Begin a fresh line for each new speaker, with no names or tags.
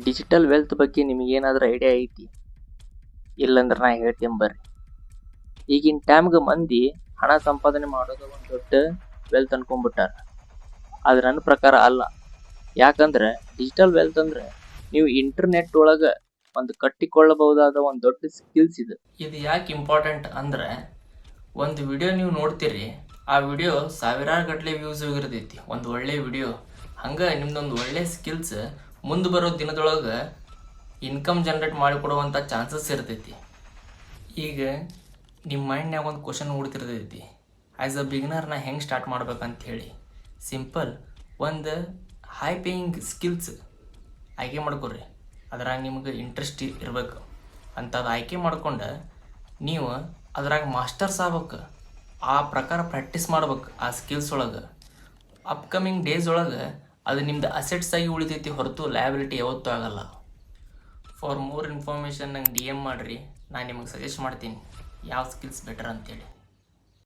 Digital wealth ಬಗ್ಗೆ ನಿಮಗೇನಾದ್ರೂ idea ಐತಿ? ಇಲ್ಲಂದ್ರೆ ನಾ ಹೇಳ್ತೀನಿ ಬರ್ರಿ. ಈಗಿನ ಟೈಮ್ಗೆ ಮಂದಿ ಹಣ ಸಂಪಾದನೆ ಮಾಡೋದು ಒಂದು ದೊಡ್ಡ ವೆಲ್ತ್ ಅನ್ಕೊಂಡ್ಬಿಟ್ಟಾರ. ಆದ್ರೆ ನನ್ನ ಪ್ರಕಾರ ಅಲ್ಲ. ಯಾಕಂದ್ರೆ ಡಿಜಿಟಲ್ ವೆಲ್ತ್ ಅಂದ್ರೆ ನೀವು ಇಂಟರ್ನೆಟ್ ಒಳಗೆ ಒಂದು ಕಟ್ಟಿಕೊಳ್ಳಬಹುದಾದ ಒಂದು ದೊಡ್ಡ ಸ್ಕಿಲ್ಸ್ ಇದು.
ಇದು ಯಾಕೆ ಇಂಪಾರ್ಟೆಂಟ್ ಅಂದ್ರೆ, ಒಂದು ವಿಡಿಯೋ ನೀವು ನೋಡ್ತೀರಿ, ಆ ವಿಡಿಯೋ ಸಾವಿರಾರು ಗಟ್ಟಲೆ ವ್ಯೂಸ್ ಹೋಗಿರ್ತೈತಿ, ಒಂದು ಒಳ್ಳೆ ವಿಡಿಯೋ. ಹಂಗೆ ನಿಮ್ದೊಂದು ಒಳ್ಳೆ ಸ್ಕಿಲ್ಸ್ ಮುಂದೆ ಬರೋ ದಿನದೊಳಗೆ ಇನ್ಕಮ್ ಜನ್ರೇಟ್ ಮಾಡಿಕೊಡುವಂಥ ಚಾನ್ಸಸ್ ಇರ್ತೈತಿ. ಈಗ ನಿಮ್ಮ ಮೈಂಡ್ನಾಗ ಒಂದು ಕ್ವಶನ್ ಹುಡ್ತಿರ್ತೈತಿ, ಆ್ಯಸ್ ಅ ಬಿಗಿನರ್ ನಾ ಹೆಂಗೆ ಸ್ಟಾರ್ಟ್ ಮಾಡ್ಬೇಕಂತ ಹೇಳಿ. ಸಿಂಪಲ್, ಒಂದು ಹೈ ಪೇಯಿಂಗ್ ಸ್ಕಿಲ್ಸ್ ಆಯ್ಕೆ ಮಾಡ್ಕೊರಿ. ಅದ್ರಾಗ ನಿಮ್ಗೆ ಇಂಟ್ರೆಸ್ಟ್ ಇರ್ಬೇಕು ಅಂಥದ್ದು ಆಯ್ಕೆ ಮಾಡ್ಕೊಂಡು ನೀವು ಅದ್ರಾಗ ಮಾಸ್ಟರ್ಸ್ ಆಗ್ಬೇಕು. ಆ ಪ್ರಕಾರ ಪ್ರಾಕ್ಟೀಸ್ ಮಾಡ್ಬೇಕು ಆ ಸ್ಕಿಲ್ಸ್ ಒಳಗೆ. ಅಪ್ಕಮಿಂಗ್ ಡೇಸ್ ಒಳಗೆ ಅದು ನಿಮ್ದು ಅಸೆಟ್ಸ್ ಆಗಿ ಉಳಿತೈತಿ ಹೊರತು ಲಯಬಿಲಿಟಿ ಯಾವತ್ತೂ ಆಗಲ್ಲ. ಫಾರ್ ಮೋರ್ ಇನ್ಫಾರ್ಮೇಷನ್ ನಂಗೆ DM ಮಾಡಿರಿ, ನಾನು ನಿಮಗೆ ಸಜೆಸ್ಟ್ ಮಾಡ್ತೀನಿ ಯಾವ ಸ್ಕಿಲ್ಸ್ ಬೆಟರ್ ಅಂತೇಳಿ.